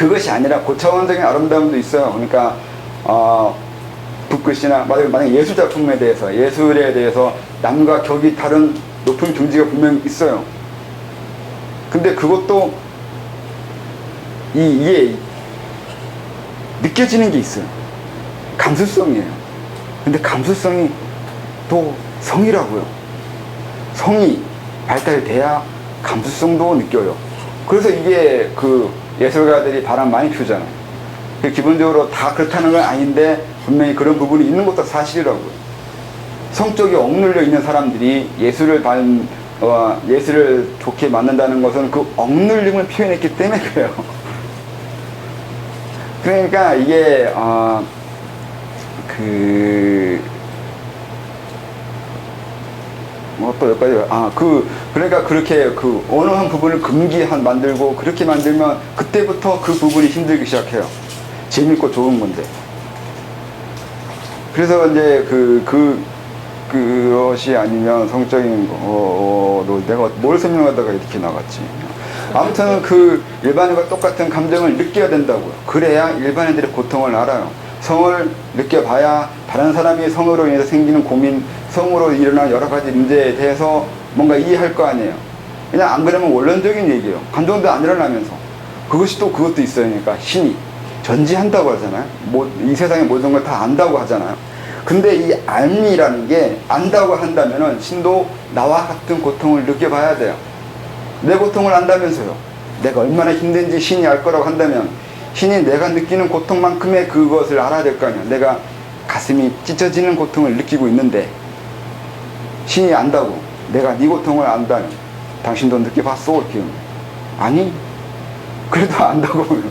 그것이 아니라 고차원적인 아름다움도 있어요. 그러니까 붓글씨나 만약에 예술 작품에 대해서, 예술에 대해서 남과 격이 다른 높은 경지가 분명히 있어요. 근데 그것도 이게 느껴지는 게 있어요. 감수성이에요. 근데 감수성이 또 성이라고요. 성이 발달돼야 감수성도 느껴요. 그래서 이게 그 예술가들이 바람 많이 피우잖아요. 기본적으로 다 그렇다는 건 아닌데 분명히 그런 부분이 있는 것도 사실이라고요. 성적이 억눌려 있는 사람들이 예술을 좋게 만든다는 것은 그 억눌림을 표현했기 때문에 그래요. 그러니까 이게 또 몇 가지, 그러니까 그렇게 어느 한 부분을 만들고 그렇게 만들면 그때부터 그 부분이 힘들기 시작해요. 재밌고 좋은 건데. 그래서 이제 그것이 아니면 성적인 거로 내가 뭘 설명하다가 이렇게 나갔지. 아무튼 일반인과 똑같은 감정을 느껴야 된다고요. 그래야 일반인들의 고통을 알아요. 성을 느껴봐야 다른 사람이 성으로 인해서 생기는 고민, 성으로 일어나는 여러 가지 문제에 대해서 뭔가 이해할 거 아니에요. 그냥 안 그러면 원론적인 얘기예요. 감정도 안 일어나면서. 그것도 있어요. 그러니까 신이 전지한다고 하잖아요. 이 세상의 모든 걸 다 안다고 하잖아요. 근데 이 알미라는 게 안다고 한다면은 신도 나와 같은 고통을 느껴봐야 돼요. 내 고통을 안다면서요. 내가 얼마나 힘든지 신이 알 거라고 한다면 신이 내가 느끼는 고통만큼의 그것을 알아야 될 거 아니야. 내가 가슴이 찢어지는 고통을 느끼고 있는데 신이 안다고. 내가 네 고통을 안다면 당신도 느껴봤어? 이렇게. 아니 그래도 안다고.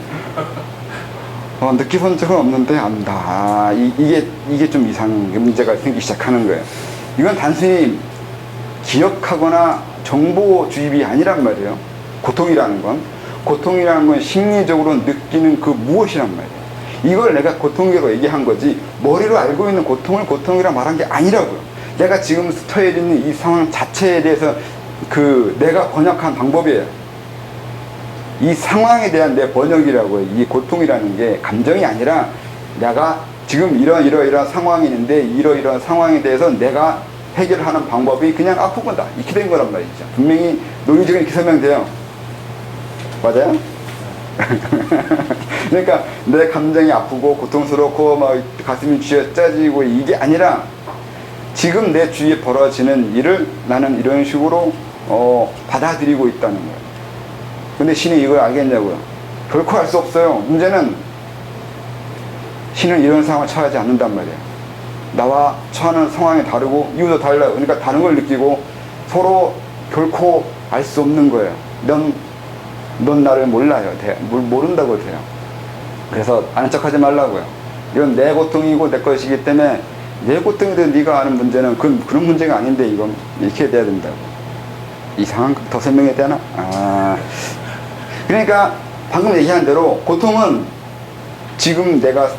느껴본 적은 없는데 안다. 이게 좀 문제가 생기기 시작하는 거예요. 이건 단순히 기억하거나 정보 주입이 아니란 말이에요. 고통이라는 건 심리적으로 느끼는 그 무엇이란 말이에요. 이걸 내가 고통이라고 얘기한 거지 머리로 알고 있는 고통을 고통이라 말한 게 아니라고요. 내가 지금 처해 있는 이 상황 자체에 대해서 내가 번역한 방법이에요. 이 상황에 대한 내 번역이라고요. 이 고통이라는 게 감정이 아니라 내가 지금 이러이러한 상황이 있는데 이러이러한 상황에 대해서 내가 해결하는 방법이 그냥 아픈 거다. 이렇게 된 거란 말이죠. 분명히 논리적인 이렇게 설명돼요. 맞아요? 그러니까 내 감정이 아프고 고통스럽고 막 가슴이 쥐어짜지고 이게 아니라 지금 내 주위에 벌어지는 일을 나는 이런 식으로 받아들이고 있다는 거예요. 근데 신이 이걸 알겠냐고요? 결코 알 수 없어요. 문제는 신은 이런 상황을 처하지 않는단 말이에요. 나와 처하는 상황이 다르고 이유도 달라요. 그러니까 다른 걸 느끼고 서로 결코 알 수 없는 거예요. 넌 나를 몰라요. 모른다고 돼요. 그래서 아는 척하지 말라고요. 이건 내 고통이고 내 것이기 때문에 내 고통인데 네가 아는 문제는 그런 문제가 아닌데 이건 이렇게 돼야 된다고. 이 상황 더 설명해야 되나? 그러니까 방금 얘기한 대로 고통은 지금 내가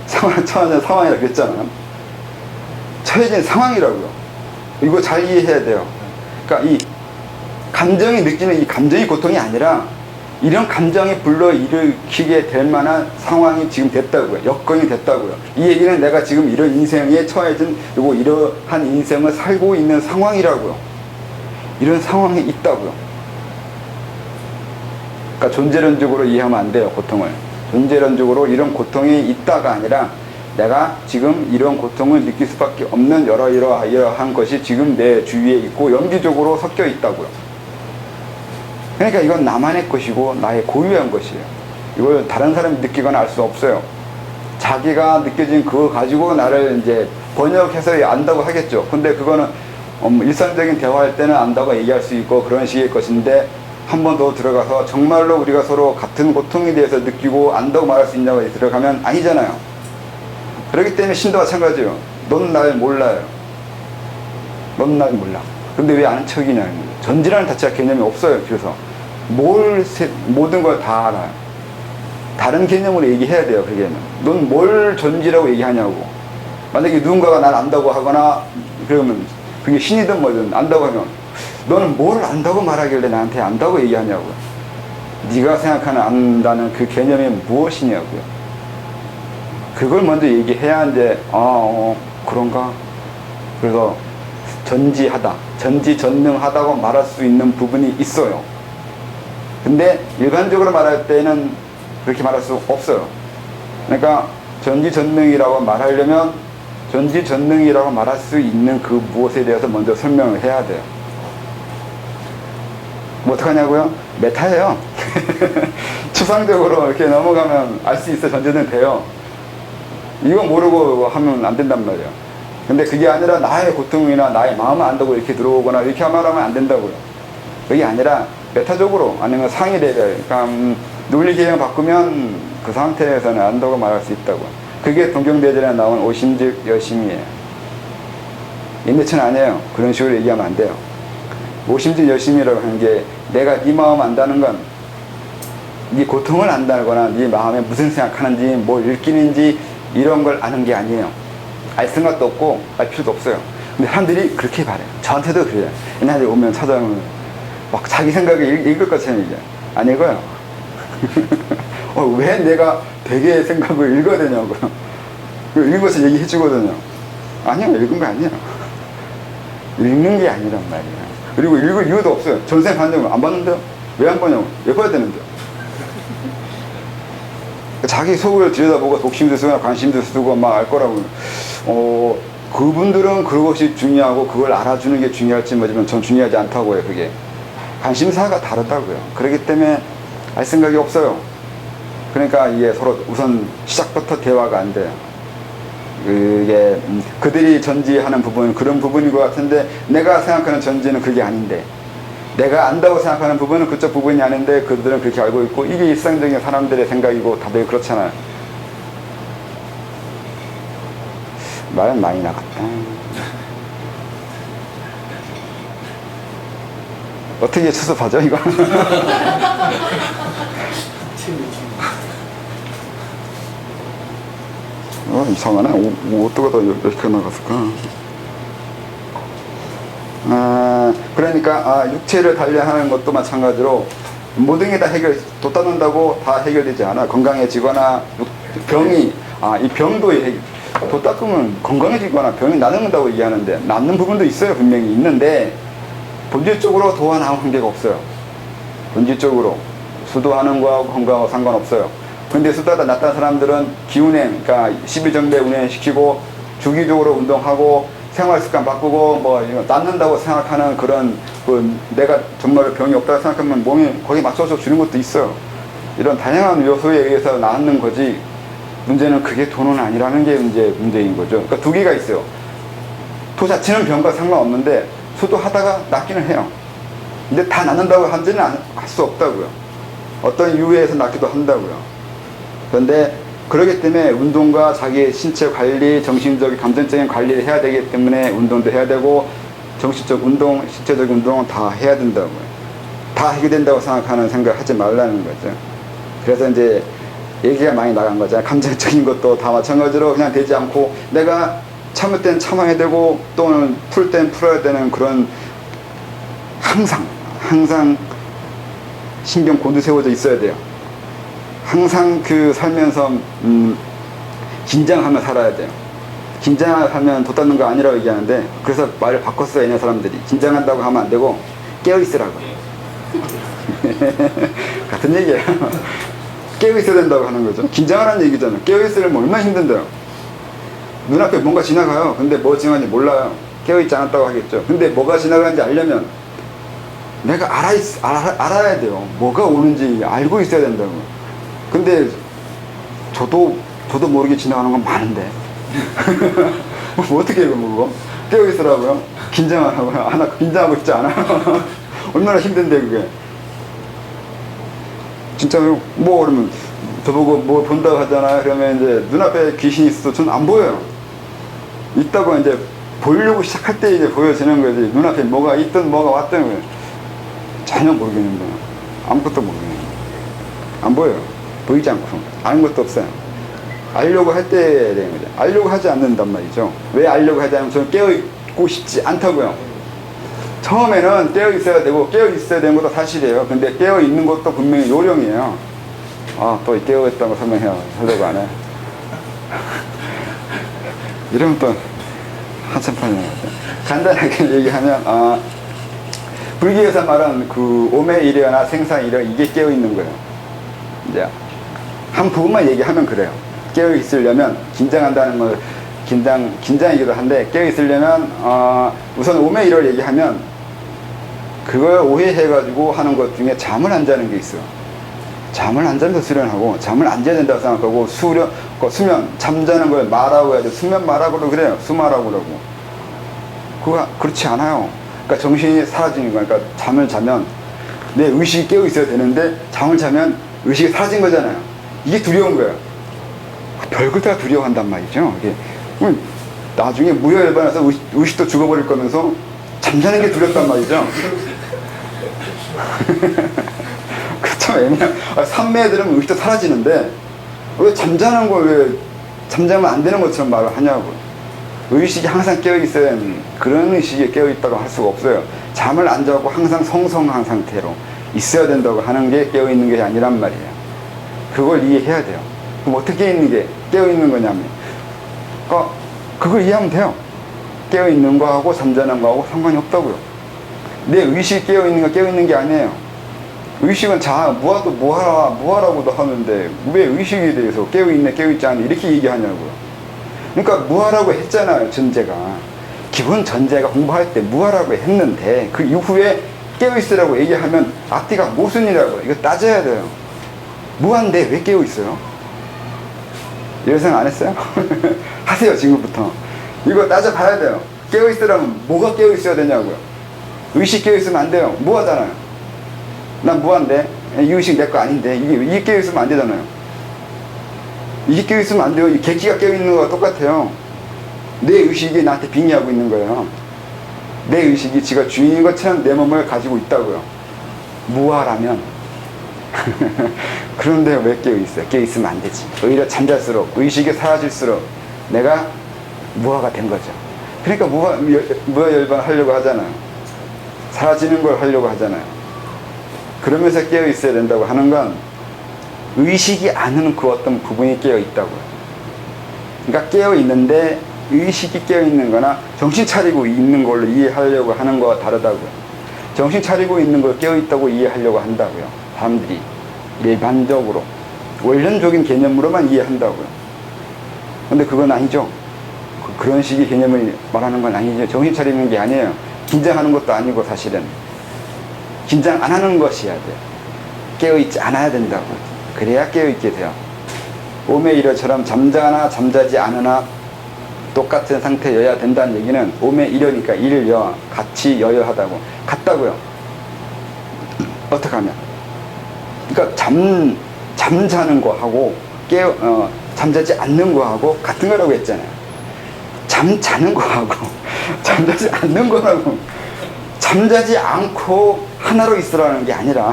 처한 상황이라고 그랬잖아요. 처해진 상황이라고요. 이거 잘 이해해야 돼요. 그러니까 이 감정이 느끼는 이 감정이 고통이 아니라 이런 감정이 불러일으키게 될 만한 상황이 지금 됐다고요. 여건이 됐다고요. 이 얘기는 내가 지금 이런 인생에 처해진 그리고 이러한 인생을 살고 있는 상황이라고요. 이런 상황이 있다고요. 그러니까 존재론적으로 이해하면 안 돼요. 고통을. 존재론적으로 이런 고통이 있다가 아니라 내가 지금 이런 고통을 느낄 수밖에 없는 이러한 것이 지금 내 주위에 있고 연기적으로 섞여 있다고요. 그러니까 이건 나만의 것이고 나의 고유한 것이에요. 이걸 다른 사람이 느끼거나 알 수 없어요. 자기가 느껴진 그거 가지고 나를 이제 번역해서 안다고 하겠죠. 근데 그거는 일상적인 대화할 때는 안다고 얘기할 수 있고 그런 식의 것인데 한 번 더 들어가서 정말로 우리가 서로 같은 고통에 대해서 느끼고 안다고 말할 수 있냐고 들어가면 아니잖아요. 그렇기 때문에 신도 마찬가지예요. 넌 날 몰라요. 넌 날 몰라. 근데 왜 아는 척이냐는 거예요. 전지라는 자체가 개념이 없어요. 그래서 모든 걸 다 알아요. 다른 개념으로 얘기해야 돼요. 그게는 넌 뭘 전지라고 얘기하냐고. 만약에 누군가가 날 안다고 하거나 그러면 그게 신이든 뭐든 안다고 하면 너는 뭘 안다고 말하길래 나한테 안다고 얘기하냐고요. 네가 생각하는 안다는 그 개념이 무엇이냐고요. 그걸 먼저 얘기해야 하는데 그런가? 그래서 전지하다, 전지전능하다고 말할 수 있는 부분이 있어요. 근데 일반적으로 말할 때는 그렇게 말할 수 없어요. 그러니까 전지전능이라고 말하려면 전지전능이라고 말할 수 있는 그 무엇에 대해서 먼저 설명을 해야 돼요. 뭐 어떡하냐고요? 메타예요. 추상적으로 이렇게 넘어가면 알 수 있어. 전제는 돼요. 이거 모르고 하면 안 된단 말이에요. 근데 그게 아니라 나의 고통이나 나의 마음을 안다고 이렇게 들어오거나 이렇게 말하면 안 된다고요. 그게 아니라 메타적으로 아니면 상위 레벨, 그러니까 논리 개념을 바꾸면 그 상태에서는 안다고 말할 수 있다고요. 그게 동경대전에 나온 오심즉 여심이에요. 인내처는 아니에요. 그런 식으로 얘기하면 안 돼요. 오심즉 여심이라고 하는 게 내가 네 마음 안다는 건 네 고통을 안다거나 네 마음에 무슨 생각하는지 뭘 느끼는지 이런 걸 아는 게 아니에요. 알 생각도 없고 알 필요도 없어요. 근데 사람들이 그렇게 말해요. 저한테도 그래요. 옛날에 오면 찾아오면 막 자기 생각을 읽을 것처럼 얘기해요. 안 읽어요. 왜 내가 되게 생각을 읽어야 되냐고요. 읽은 것을 얘기해 주거든요. 아니요, 읽은 거 아니에요. 읽는 게 아니란 말이에요. 그리고 읽을 이유도 없어요. 전생 봤냐고. 안 봤는데요? 왜 안 봤냐고. 왜 봐야 되는데요? 자기 속을 들여다보고 독심도 쓰거나 관심도 쓰고 막 알 거라고. 그분들은 그것이 중요하고 그걸 알아주는 게 중요할지 모르지만 전 중요하지 않다고요. 그게 관심사가 다르다고요. 그렇기 때문에 알 생각이 없어요. 그러니까 이게 서로 우선 시작부터 대화가 안 돼요. 그게 그들이 전지하는 부분은 그런 부분인 것 같은데 내가 생각하는 전지는 그게 아닌데, 내가 안다고 생각하는 부분은 그쪽 부분이 아닌데 그들은 그렇게 알고 있고, 이게 일상적인 사람들의 생각이고 다들 그렇잖아요. 말은 많이 나갔다. 어떻게 수습하죠 이거? 이상하네. 어떻게 다 이렇게 나갔을까? 그러니까 육체를 단련하는 것도 마찬가지로 모든 게 다 돋닦는다고 다 해결되지 않아. 건강해지거나 병이 이 병도 돋닦으면 건강해지거나 병이 낫는다고 얘기하는데 낫는 부분도 있어요. 분명히 있는데 본질적으로 도와 나온 관계가 없어요. 본질적으로 수도하는 거하고 건강하고 상관없어요. 근데 수도하다 낫다는 사람들은 기운행, 그러니까 10일정배 운행시키고 주기적으로 운동하고 생활습관 바꾸고 이거 낫는다고 생각하는 그런 내가 정말 병이 없다고 생각하면 몸이 거기에 맞춰서 주는 것도 있어요. 이런 다양한 요소에 의해서 낫는 거지, 문제는 그게 도는 아니라는 게 문제인 거죠. 그러니까 두 개가 있어요. 도 자체는 병과 상관없는데 수도하다가 낫기는 해요. 근데 다 낫는다고 하지는 할 수 없다고요. 어떤 이유에서 낫기도 한다고요. 그런데 그렇기 때문에 운동과 자기의 신체 관리, 정신적인, 감정적인 관리를 해야 되기 때문에 운동도 해야 되고, 정신적 운동, 신체적인 운동은 다 해야 된다고요. 다 해결된다고 생각을 하지 말라는 거죠. 그래서 이제 얘기가 많이 나간 거죠. 감정적인 것도 다 마찬가지로 그냥 되지 않고, 내가 참을 땐 참아야 되고 또는 풀 땐 풀어야 되는 그런, 항상 신경 곤두세워져 있어야 돼요. 항상 살면서 긴장하며 살아야 돼요. 긴장하면 돋닿는 거 아니라고 얘기하는데, 그래서 말을 바꿨어요. 옛날 사람들이 긴장한다고 하면 안 되고 깨어있으라고. 같은 얘기예요. 깨어있어야 된다고 하는 거죠. 긴장하라는 얘기잖아요. 깨어있으려면 얼마나 힘든데요. 눈앞에 뭔가 지나가요. 근데 뭐 지나가는지 몰라요. 깨어있지 않았다고 하겠죠. 근데 뭐가 지나가는지 알려면 내가 알아야 돼요. 뭐가 오는지 알고 있어야 된다고. 근데 저도 모르게 지나가는 건 많은데 뭐 어떻게 해요 그거? 깨어있으라고요? 긴장하라고요? 나 긴장하고 있지 않아. 얼마나 힘든데 그게. 진짜요? 그러면 저보고 뭐 본다고 하잖아요. 그러면 이제 눈앞에 귀신이 있어도 저는 안 보여요. 있다고 이제 보려고 시작할 때 이제 보여지는 거지. 눈앞에 뭐가 있든 뭐가 왔든 전혀 모르겠는 거예요. 아무것도 모르겠는 거예요. 안 보여요. 보이지 않고 아는 것도 없어요. 알려고 할 때 되는 거죠. 알려고 하지 않는단 말이죠. 왜 알려고 하지 않으면 저는 깨어있고 싶지 않다고요. 처음에는 깨어 있어야 되고 깨어 있어야 되는 것도 사실이에요. 근데 깨어 있는 것도 분명히 요령이에요. 아, 또 깨어 있다고 설명해요. 하려고 안 해. 이러면 또 한참 팔리는 것 같아요. 간단하게 얘기하면, 불교에서 말하는 그 오매이려나 생사이려 이게 깨어 있는 거예요. 이제 한 부분만 얘기하면 그래요. 깨어 있으려면 긴장한다는 걸 긴장이기도 한데 깨어 있으려면 우선 오매이려를 얘기하면 그걸 오해해가지고 하는 것 중에 잠을 안 자는 게 있어요. 잠을 안 자면서 수련하고 잠을 안 자야 된다고 생각하고 수면 잠자는 걸 마라고 해야죠. 수면 마라고 그래요. 수마라고 그러고 그거 그렇지 않아요. 그러니까 정신이 사라지는 거야. 그러니까 잠을 자면 내 의식이 깨어 있어야 되는데 잠을 자면 의식이 사라진 거잖아요. 이게 두려운 거예요. 별걸 다 두려워한단 말이죠. 이게 나중에 무효열반해서 의식도 죽어버릴 거면서 잠자는 게 두렵단 말이죠. 그쵸, 애매한. 삼매에 들으면 의식도 사라지는데 왜 잠자는 걸 왜 잠자면 안 되는 것처럼 말을 하냐고. 의식이 항상 깨어 있어야 하는 그런 의식이 깨어 있다고 할 수가 없어요. 잠을 안 자고 항상 성성한 상태로 있어야 된다고 하는 게 깨어 있는 게 아니란 말이에요. 그걸 이해해야 돼요. 그럼 어떻게 있는 게 깨어 있는 거냐면, 그걸 이해하면 돼요. 깨어 있는 거하고 잠자는 거하고 상관이 없다고요. 내 의식이 깨어 있는 거 깨어 있는 게 아니에요. 의식은 무하라고도 하는데 왜 의식에 대해서 깨어 있네 깨어 있지 않네 이렇게 얘기하냐고요. 그러니까 무하라고 했잖아요. 전제가 기본 전제가 공부할 때 무하라고 했는데 그 이후에 깨어 있으라고 얘기하면 앞뒤가 모순이라고. 이거 따져야 돼요. 무한데 왜 깨어 있어요? 이런 생각 안 했어요? 하세요. 지금부터 이거 따져봐야 돼요. 깨어 있으라면 뭐가 깨어 있어야 되냐고요. 의식 깨어 있으면 안 돼요. 무하잖아요. 난 무한데 이 의식 내 거 아닌데 이게 깨어 있으면 안 되잖아요. 이게 깨어 있으면 안 돼요. 이 객기가 깨어 있는 거와 똑같아요. 내 의식이 나한테 빙의하고 있는 거예요. 내 의식이 지가 주인인 것처럼 내 몸을 가지고 있다고요. 무하라면 그런데 왜 깨어 있어요? 깨어 있으면 안 되지. 오히려 잠잘수록 의식이 사라질수록 내가 무하가 된 거죠. 그러니까 무하열반 하려고 하잖아요. 사라지는 걸 하려고 하잖아요. 그러면서 깨어 있어야 된다고 하는 건 의식이 아는 그 어떤 부분이 깨어 있다고요. 그러니까 깨어 있는데 의식이 깨어 있는 거나 정신 차리고 있는 걸로 이해하려고 하는 거와 다르다고요. 정신 차리고 있는 걸 깨어 있다고 이해하려고 한다고요. 사람들이 일반적으로 원론적인 개념으로만 이해한다고요. 근데 그건 아니죠. 그런 식의 개념을 말하는 건 아니죠. 정신 차리는 게 아니에요. 긴장하는 것도 아니고 사실은 긴장 안 하는 것이어야 돼요. 깨어있지 않아야 된다고. 그래야 깨어있게 돼요. 오매이려처럼 잠자나 잠자지 않으나 똑같은 상태여야 된다는 얘기는 오매이려니까 일여 같이 여여하다고 같다고요. 어떻게 하면 그러니까 잠자는 거하고 잠자지 않는 거하고 같은 거라고 했잖아요. 잠자는 거하고 잠자지 않는 거라고. 잠자지 않고 하나로 있으라는 게 아니라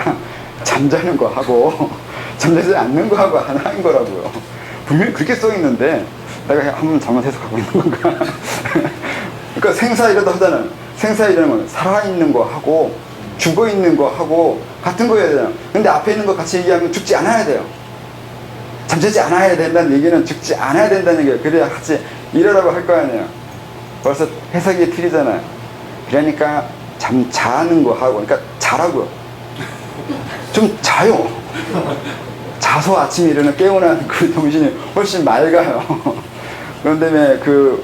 잠자는 거하고 잠자지 않는 거하고 하나인 거라고요. 분명히 그렇게 써 있는데 내가 한번 잘못 해석하고 있는 건가? 그러니까 생사이라도 하잖아요. 생사이라는 건 살아있는 거하고 죽어있는 거하고 같은 거여야 되잖아요. 근데 앞에 있는 거 같이 얘기하면 죽지 않아야 돼요. 잠자지 않아야 된다는 얘기는 죽지 않아야 된다는 얘기예요. 그래야 같이 이러라고 할 거 아니에요. 벌써 해석이 틀리잖아요. 그러니까 자는 거 하고, 그러니까 자라고요. 좀 자요. 자서 아침에 일어나 깨어난 그 정신이 훨씬 맑아요. 그런데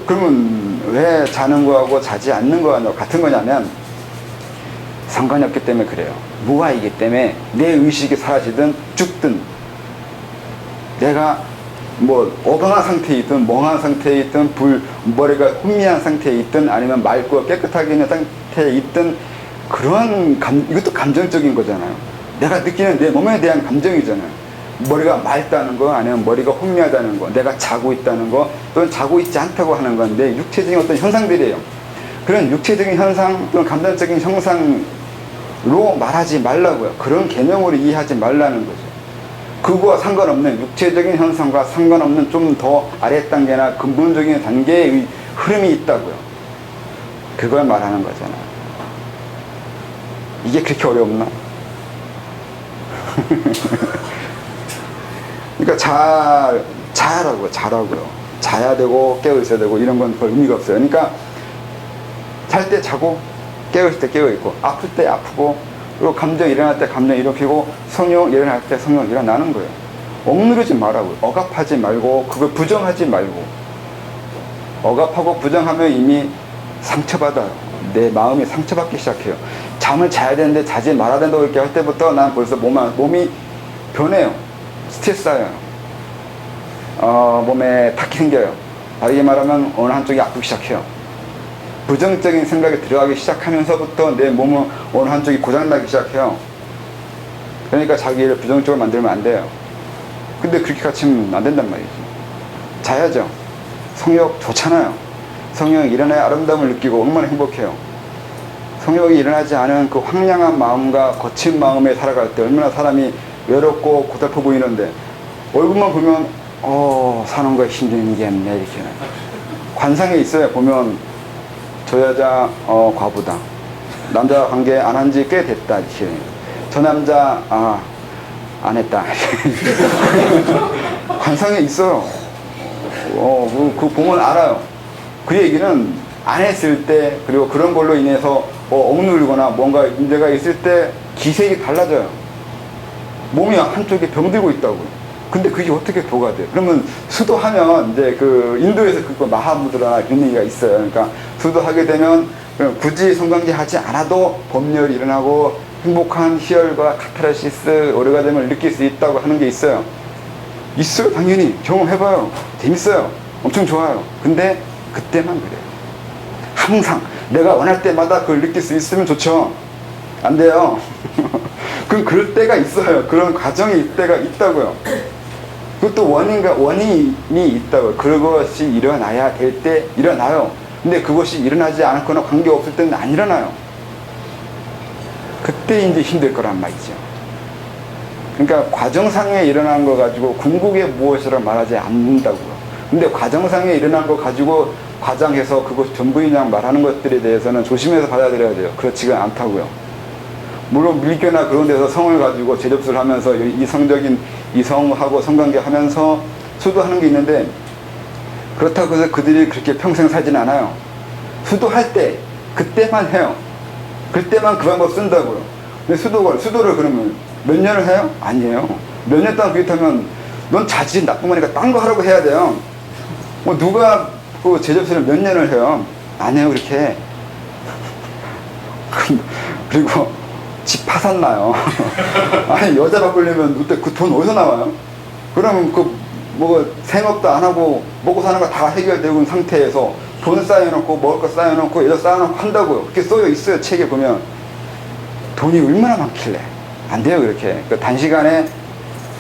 그러면 왜 자는 거하고 자지 않는 거하고 같은 거냐면 상관이 없기 때문에 그래요. 무아이기 때문에 내 의식이 사라지든 죽든 내가 어방한 상태에 있든 멍한 상태에 있든 머리가 혼미한 상태에 있든 아니면 맑고 깨끗하게 있는 상태에 있든 이것도 감정적인 거잖아요. 내가 느끼는 내 몸에 대한 감정이잖아요. 머리가 맑다는 거 아니면 머리가 혼미하다는 거, 내가 자고 있다는 거 또는 자고 있지 않다고 하는 건 내 육체적인 어떤 현상들이에요. 그런 육체적인 현상 또는 감정적인 형상으로 말하지 말라고요. 그런 개념으로 이해하지 말라는 거죠. 그거와 상관없는 육체적인 현상과 상관없는 좀 더 아래 단계나 근본적인 단계의 흐름이 있다고요. 그걸 말하는 거잖아요. 이게 그렇게 어렵나? 그러니까 자라고요. 자야 되고 깨어 있어야 되고 이런 건 별 의미가 없어요. 그러니까 잘 때 자고 깨어 있을 때 깨어 있고 아플 때 아프고 그리고 감정 일어날 때 감정 일으키고 성령 일어날 때 성령 일어나는 거예요. 억누르지 말라고요. 억압하지 말고 그걸 부정하지 말고. 억압하고 부정하면 이미 상처받아요. 내 마음이 상처받기 시작해요. 잠을 자야 되는데 자지 말아야 된다고 이렇게 할 때부터 난 벌써 몸이 변해요. 스트레스 쌓여요. 몸에 탁이 생겨요. 다르게 말하면 어느 한쪽이 아프기 시작해요. 부정적인 생각이 들어가기 시작하면서부터 내 몸은 어느 한쪽이 고장나기 시작해요. 그러니까 자기를 부정적으로 만들면 안 돼요. 근데 그렇게 갇히면 안 된단 말이죠. 자야죠. 성욕 좋잖아요. 성욕이 일어나야 아름다움을 느끼고 얼마나 행복해요. 성욕이 일어나지 않은 그 황량한 마음과 거친 마음에 살아갈 때 얼마나 사람이 외롭고 고달퍼 보이는데 얼굴만 보면 사는 거 힘들겠네 이렇게 관상에 있어요. 보면 저 여자 과부다. 남자 관계 안 한 지 꽤 됐다 이렇게. 저 남자 안 했다. 관상에 있어요. 그 보면 알아요. 그 얘기는 안 했을 때 그리고 그런 걸로 인해서 억누르거나 뭔가 문제가 있을 때 기색이 달라져요. 몸이 한쪽에 병들고 있다고요. 근데 그게 어떻게 도가 돼요? 그러면 수도하면 이제 그 인도에서 그거 마하무드라 이런 얘기가 있어요. 그러니까 수도하게 되면 굳이 성관계 하지 않아도 법렬이 일어나고 행복한 희열과 카타르시스 오르가즘을 느낄 수 있다고 하는 게 있어요. 있어요. 당연히 경험해봐요. 재밌어요. 엄청 좋아요. 근데 그때만 그래요. 항상 내가 원할 때마다 그걸 느낄 수 있으면 좋죠. 안 돼요. 그럼 그럴 때가 있어요. 그런 과정이 때가 있다고요. 그것도 원인이 있다고요. 그것이 일어나야 될 때 일어나요. 근데 그것이 일어나지 않거나 관계없을 때는 안 일어나요. 그때 이제 힘들 거란 말이죠. 그러니까 과정상에 일어난 거 가지고 궁극의 무엇이라 말하지 않는다고요. 근데 과정상에 일어난 거 가지고 과장해서 그것 전부이냐 말하는 것들에 대해서는 조심해서 받아들여야 돼요. 그렇지가 않다고요. 물론 밀교나 그런 데서 성을 가지고 재접수를 하면서 이성적인 이성하고 성관계 하면서 수도하는 게 있는데 그렇다고 해서 그들이 그렇게 평생 살진 않아요. 수도할 때 그때만 해요. 그때만 그 방법 쓴다고요. 근데 수도를 그러면 몇 년을 해요? 아니에요. 몇 년 동안 그렇게 하면 넌 자칫 나쁜 거니까 딴 거 하라고 해야 돼요. 누가 그 제접수를 몇 년을 해요? 안 해요 그렇게. 그리고 집 파산 나요. 아니 여자 바꾸려면 그 돈 어디서 나와요? 그러면 생업도 안 하고 먹고 사는 거 다 해결되고 있는 상태에서 돈 쌓여놓고 먹을 거 쌓여놓고 여자 쌓여놓고 한다고요. 그렇게 써져 있어요. 책에 보면. 돈이 얼마나 많길래. 안 돼요 그렇게. 단시간에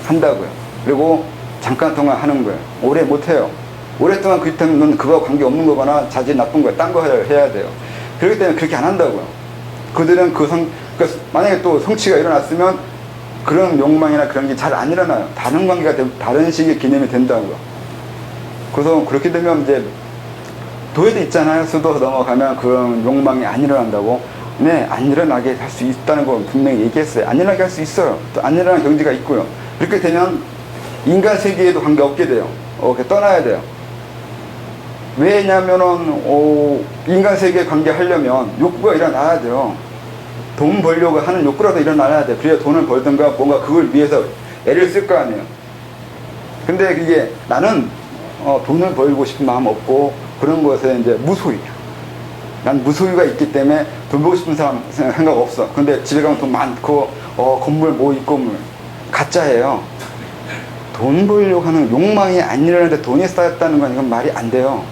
한다고요. 그리고 잠깐 동안 하는 거예요. 오래 못해요. 오랫동안 그렇게 하면 넌 그거와 관계없는 거거나 자질 나쁜 거야. 딴 거 해야 돼요. 그렇기 때문에 그렇게 안 한다고요. 그들은 그러니까 만약에 또 성취가 일어났으면 그런 욕망이나 그런 게 잘 안 일어나요. 다른 관계가 다른 식의 개념이 된다고요. 그래서 그렇게 되면 이제 도에도 있잖아요. 수도 넘어가면 그런 욕망이 안 일어난다고. 네, 안 일어나게 할 수 있다는 거 분명히 얘기했어요. 안 일어나게 할 수 있어요. 또 안 일어나는 경지가 있고요. 그렇게 되면 인간 세계에도 관계 없게 돼요. 떠나야 돼요. 왜냐면은 인간 세계에 관계하려면 욕구가 일어나야 돼요. 돈 벌려고 하는 욕구라도 일어나야 돼. 그래야 돈을 벌든가 뭔가 그걸 위해서 애를 쓸 거 아니에요. 근데 그게 나는 돈을 벌고 싶은 마음 없고 그런 것에 이제 무소유야. 난 무소유가 있기 때문에 돈 벌고 싶은 사람 생각 없어. 근데 집에 가면 돈 많고 건물 뭐 있고 가짜예요. 돈 벌려고 하는 욕망이 안 일어나는데 돈이 쌓였다는 건 이건 말이 안 돼요.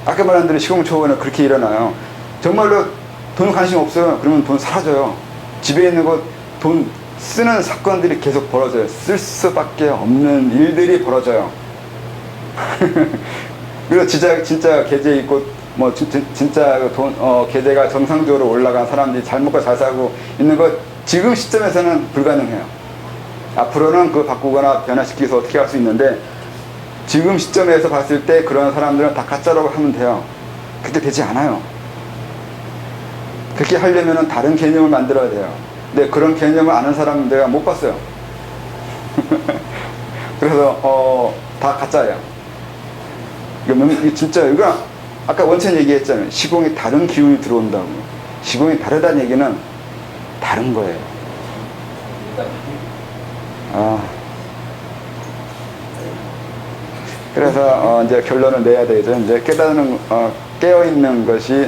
아까 말한 대로 시공초원은 그렇게 일어나요. 정말로 돈 관심 없어요. 그러면 돈 사라져요. 집에 있는 것 돈 쓰는 사건들이 계속 벌어져요. 쓸 수밖에 없는 일들이 벌어져요. 그리고 진짜 계좌 있고 진짜 계좌가 정상적으로 올라간 사람들이 잘 먹고 잘 살고 있는 것 지금 시점에서는 불가능해요. 앞으로는 그거 바꾸거나 변화시켜서 어떻게 할 수 있는데 지금 시점에서 봤을 때 그런 사람들은 다 가짜라고 하면 돼요. 그때 되지 않아요. 그렇게 하려면 다른 개념을 만들어야 돼요. 근데 그런 개념을 아는 사람은 내가 못 봤어요. 그래서 다 가짜예요. 이거 진짜 이거 아까 원천 얘기했잖아요. 시공이 다른 기운이 들어온다고. 시공이 다르다는 얘기는 다른 거예요. 그래서 이제 결론을 내야 되죠. 이제 깨닫는 깨어 있는 것이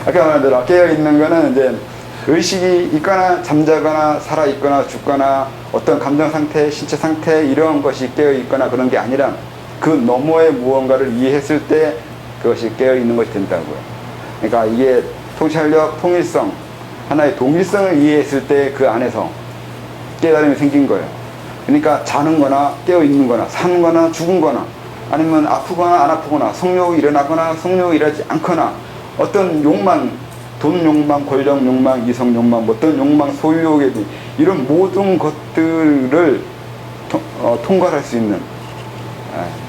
아까 말한 대로 깨어 있는 거는 이제 의식이 있거나 잠자거나 살아 있거나 죽거나 어떤 감정 상태, 신체 상태 이런 것이 깨어 있거나 그런 게 아니라 그 너머의 무언가를 이해했을 때 그것이 깨어 있는 것이 된다고요. 그러니까 이게 통찰력, 통일성, 하나의 동일성을 이해했을 때 그 안에서 깨달음이 생긴 거예요. 그러니까 자는 거나 깨어 있는 거나 사는 거나 죽은 거나 아니면 아프거나 안 아프거나 성욕이 일어나거나 성욕이 일어나지 않거나 어떤 욕망, 돈 욕망, 권력 욕망, 이성 욕망, 어떤 욕망, 소유욕에 이런 모든 것들을 통과할 수 있는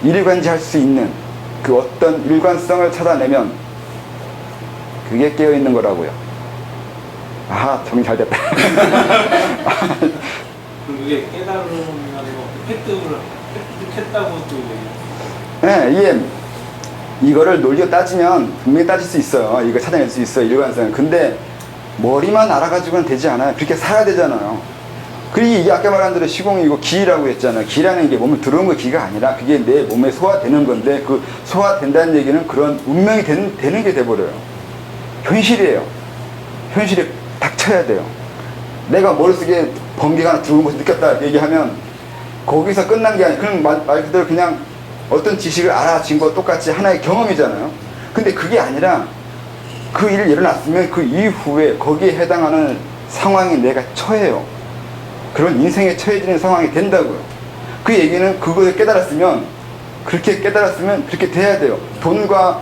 일관지할 수 있는 그 어떤 일관성을 찾아내면 그게 깨어 있는 거라고요. 정리 잘 됐다. 그게 깨달음이라는 거 획득했다고 또 네, 이게 이거를 논리로 따지면 분명히 따질 수 있어요. 이거 찾아낼 수 있어요. 일관성은. 근데 머리만 알아가지고는 되지 않아요. 그렇게 살아야 되잖아요. 그리고 이게 아까 말한 대로 시공이 이거 기라고 했잖아요. 기라는 게 몸에 들어온 거 기가 아니라 그게 내 몸에 소화되는 건데 그 소화된다는 얘기는 그런 운명이 되는 게 돼버려요. 현실이에요. 현실에 닥쳐야 돼요. 내가 머릿속에 번개가 하나 들어온 것을 느꼈다 얘기하면 거기서 끝난 게 아니라 그냥 말 그대로 그냥 어떤 지식을 알아진 거 똑같이 하나의 경험이잖아요. 근데 그게 아니라 그 일이 일어났으면 그 이후에 거기에 해당하는 상황에 내가 처해요. 그런 인생에 처해지는 상황이 된다고요. 그 얘기는 그것을 깨달았으면 그렇게 돼야 돼요. 돈과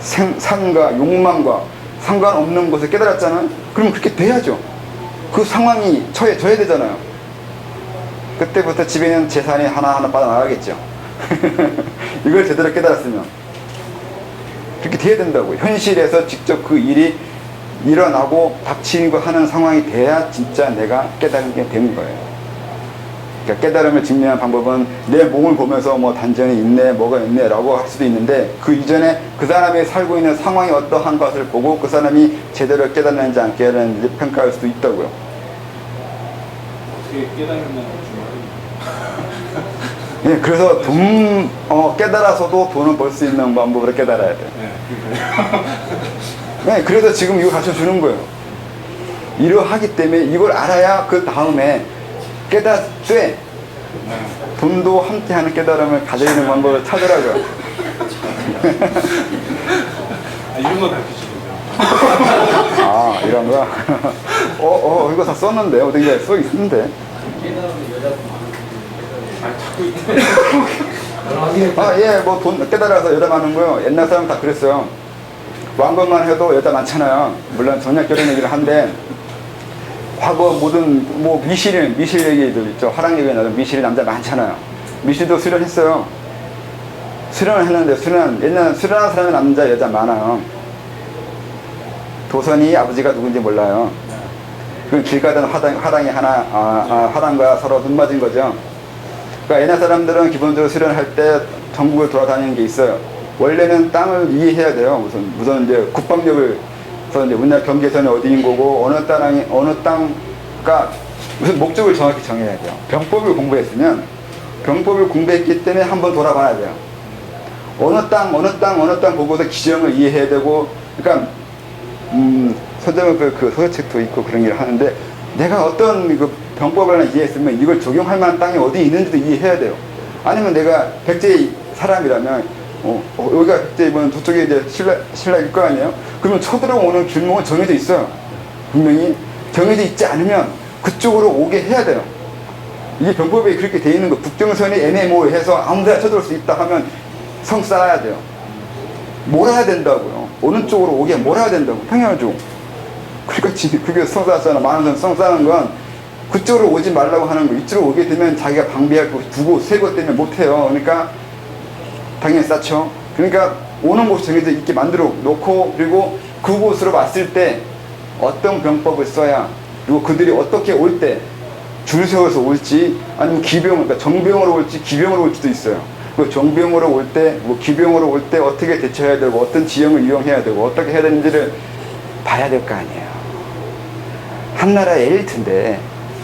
삶과 욕망과 상관없는 것을 깨달았잖아요. 그러면 그렇게 돼야죠. 그 상황이 처해져야 되잖아요. 그때부터 집에 있는 재산이 하나하나 빠져나가겠죠. 이걸 제대로 깨달았으면 그렇게 돼야 된다고요. 현실에서 직접 그 일이 일어나고 닥치고 하는 상황이 돼야 진짜 내가 깨달은 게 된 거예요. 그러니까 깨달음을 증명한 방법은 내 몸을 보면서 뭐 단전이 있네, 뭐가 있네 라고 할 수도 있는데 그 이전에 그 사람이 살고 있는 상황이 어떠한 것을 보고 그 사람이 제대로 깨달았는지 안 깨달았는지 평가할 수도 있다고요. 어떻게 깨달으면 예, 그래서 깨달아서도 돈을 벌 수 있는 방법으로 깨달아야 돼요. 네, 그래서 지금 이거 가르쳐 주는 거예요. 이러하기 때문에 이걸 알아야 그 다음에 깨닫되 돈도 함께하는 깨달음을 가져있는 방법을 찾으라고요. 이런 거 가르치시는데요? 이런 거? 이거 다 썼는데 어딘가에 써 있는데. 뭐 돈 깨달아서 여자 많은 거요. 옛날 사람 다 그랬어요. 왕건만 해도 여자 많잖아요. 물론 전략 결혼 얘기를 한데 과거 모든 미실 얘기들 있죠. 화랑 얘기 나도 미실 남자 많잖아요. 미실도 수련했어요. 수련을 했는데 옛날 수련한 사람이 남자 여자 많아요. 도선이 아버지가 누군지 몰라요. 그 길 가던 화랑이 화랑과 서로 눈 맞은 거죠. 그러니까 옛날 사람들은 기본적으로 수련할 때 전국을 돌아다니는 게 있어요. 원래는 땅을 이해해야 돼요. 우선 이제 국방력을, 그래서 이제 우리나라 경계선이 어디인 거고, 어느 땅가 무슨 목적을 정확히 정해야 돼요. 병법을 공부했기 때문에 한번 돌아봐야 돼요. 어느 땅 보고서 기정을 이해해야 되고, 그러니까, 서점은 그 소설책도 있고 그런 일을 하는데, 내가 어떤 그 병법을 이해했으면 이걸 적용할 만한 땅이 어디 있는지도 이해해야 돼요. 아니면 내가 백제의 사람이라면 여기가 백제이면 저쪽에 이제 신라일 거 아니에요? 그러면 쳐들어오는 길목은 정해져 있어요. 분명히 정해져 있지 않으면 그쪽으로 오게 해야 돼요. 이게 병법에 그렇게 돼 있는 거. 국경선이 애매모호해서 아무데나 쳐들어올 수 있다 하면 성 쌓아야 돼요. 몰아야 된다고요. 어느 쪽으로 오게 몰아야 된다고. 평양을 주고. 그러니까 그게 성 쌓았잖아. 많은 성 쌓는 건 그쪽으로 오지 말라고 하는 거. 이쪽으로 오게 되면 자기가 방비할 거 두고 세고 때문에 못해요. 그러니까 당연히 쌓죠. 그러니까 오는 곳이 정해져 있게 만들어 놓고, 그리고 그곳으로 왔을 때 어떤 병법을 써야, 그리고 그들이 어떻게 올 때 줄 세워서 올지, 아니면 기병, 그러니까 정병으로 올지 기병으로 올지도 있어요. 그 정병으로 올 때, 뭐 기병으로 올 때 어떻게 대처해야 되고, 어떤 지형을 이용해야 되고, 어떻게 해야 되는지를 봐야 될 거 아니에요. 한 나라의 엘리트인데,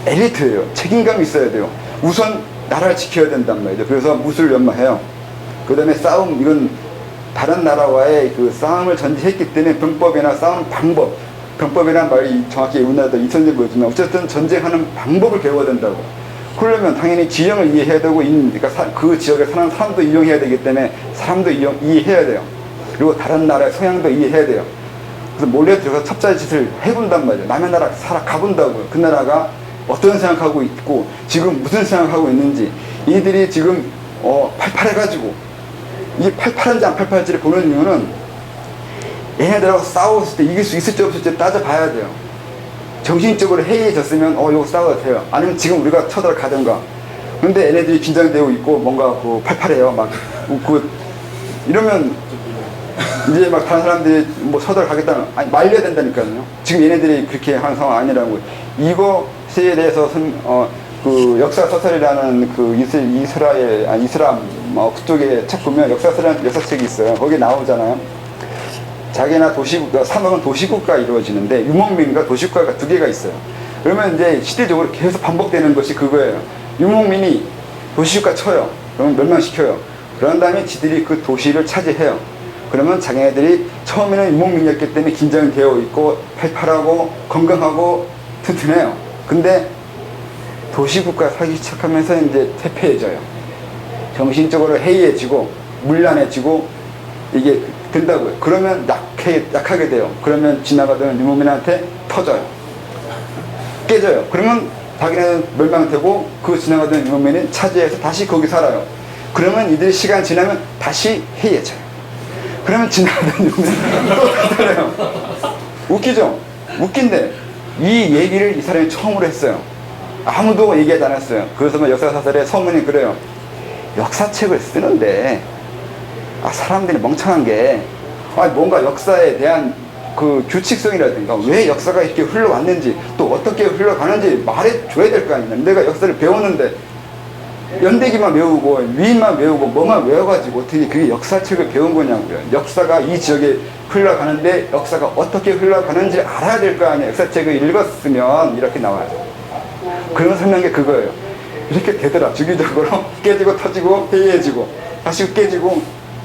엘리트예요. 책임감이 있어야 돼요. 우선 나라를 지켜야 된단 말이죠. 그래서 무술 연마해요. 그 다음에 싸움, 이건 다른 나라와의 그 싸움을 전제했기 때문에 병법이나 싸우는 방법, 병법이란 말이 정확히 우리나라도 이천제 보여주면 어쨌든 전쟁하는 방법을 배워야 된다고. 그러려면 당연히 지형을 이해해야 되고, 그러니까 그 지역에 사는 사람도 이용해야 되기 때문에 사람도 이해해야 돼요. 그리고 다른 나라의 성향도 이해해야 돼요. 그래서 몰래 들어가서 첩자짓을 해본단 말이에요. 남의 나라 가본다고요. 그 나라가 어떤 생각하고 있고, 지금 무슨 생각하고 있는지, 이들이 지금 팔팔해가지고, 이게 팔팔한지 안 팔팔한지를 보는 이유는 얘네들하고 싸웠을 때 이길 수 있을지 없을지 따져봐야 돼요. 정신적으로 해이해졌으면 이거 싸워도 돼요. 아니면 지금 우리가 쳐들어가든가. 근데 얘네들이 긴장되고 있고 뭔가 팔팔해요. 막 이러면 이제 막 다른 사람들이 뭐 쳐들어가겠다는, 아니 말려야 된다니까요. 지금 얘네들이 그렇게 하는 상황 아니라고. 이것에 대해서 그 역사 소설이라는 그 이슬람 그쪽에 책 보면 역사서라는 역사책이 있어요. 거기에 나오잖아요. 자기나 사막은 도시국가 이루어지는데 유목민과 도시국가가 두 개가 있어요. 그러면 이제 시대적으로 계속 반복되는 것이 그거예요. 유목민이 도시국가 쳐요. 그러면 멸망시켜요. 그런 다음에 지들이 그 도시를 차지해요. 그러면 자기네들이 처음에는 유목민이었기 때문에 긴장되어 있고 팔팔하고 건강하고 튼튼해요. 근데 도시국가 사기 시작하면서 이제 퇴폐해져요. 정신적으로 해이해지고 문란해지고 이게 된다고요. 그러면 약하게 돼요. 그러면 지나가던 유목민한테 터져요. 깨져요. 그러면 자기는 멸망되고 그 지나가던 유목민이 차지해서 다시 거기 살아요. 그러면 이들이 시간 지나면 다시 해이해져요. 그러면 지나가던 유목민이 또 기다려요. 웃기죠? 웃긴데 이 얘기를 이 사람이 처음으로 했어요. 아무도 얘기하지 않았어요. 그래서 역사사설에 서문이 그래요. 역사책을 쓰는데 사람들이 멍청한 게 뭔가 역사에 대한 그 규칙성이라든가 왜 역사가 이렇게 흘러왔는지 또 어떻게 흘러가는지 말해줘야 될 거 아니냐. 내가 역사를 배웠는데 연대기만 외우고 위인만 외우고 뭐만 외워가지고 어떻게 그게 역사책을 배운 거냐고요. 역사가 이 지역에 흘러가는데 역사가 어떻게 흘러가는지 알아야 될 거 아니에요. 역사책을 읽었으면 이렇게 나와요. 그런 설명한 게 그거예요. 이렇게 되더라. 주기적으로 깨지고 터지고 해이해지고 다시 깨지고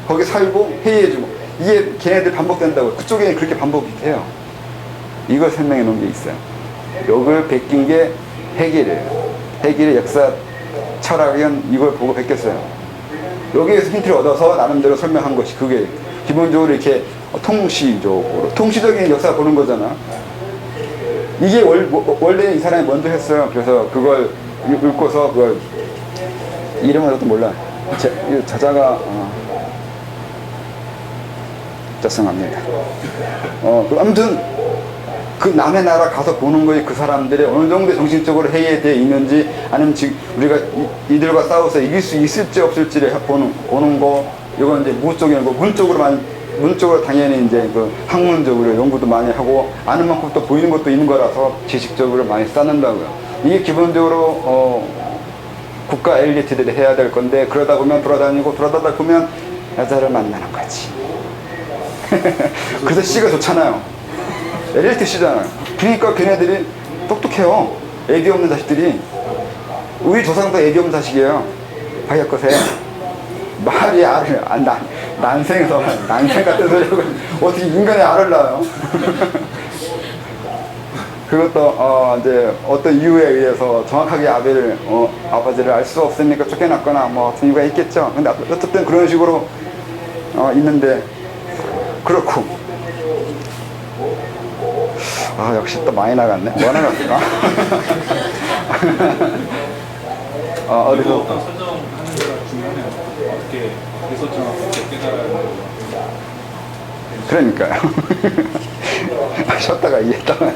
거기 살고 해이해지고 이게 걔네들 반복된다고. 그쪽에는 그렇게 반복이 돼요. 이걸 설명해 놓은 게 있어요. 이걸 베낀 게 해겔이에요. 해겔의 역사 철학은 이걸 보고 베꼈어요. 여기에서 힌트를 얻어서 나름대로 설명한 것이 그게 기본적으로 이렇게 통시적인 역사 보는 거잖아. 이게 원래 이 사람이 먼저 했어요. 그래서 그걸 읽고서 그걸 이름을 저도 몰라. 저자가 죄송합니다. 아무튼 그 남의 나라 가서 보는 거에 그 사람들이 어느 정도 정신적으로 해이되어 있는지, 아니면 지금 우리가 이들과 싸워서 이길 수 있을지 없을지를 보는 거. 이건 이제 문 쪽이고 문쪽으로 당연히 이제 그 학문적으로 연구도 많이 하고 아는 만큼 또 보이는 것도 있는 거라서 지식적으로 많이 쌓는다고요. 이게 기본적으로 국가 엘리트들이 해야 될 건데, 그러다 보면 돌아다니다 보면 여자를 만나는 거지. 그래서 씨가 좋잖아요. 엘리트 씨잖아요. 그러니까 걔네들이 똑똑해요. 애기 없는 자식들이. 우리 조상도 애기 없는 자식이에요. 박약것에 말이 알을 난생에서 난생 같은 소리하고 어떻게 인간의 알을 낳아요. 그것도 이제 어떤 이유에 의해서 정확하게 아버지를 알 수 없으니까 쫓겨났거나 뭐 어떤 이유가 있겠죠. 근데 어쨌든 그런 식으로 있는데 그렇고. 역시 또 많이 나갔네. 뭐 나갔을까? 어디서? 어떤 설정하는 게 중요하네요. 어떻게 설정하고 어떻게 깨달아야 되는 그러니까요. 쉬었다가 이해했다가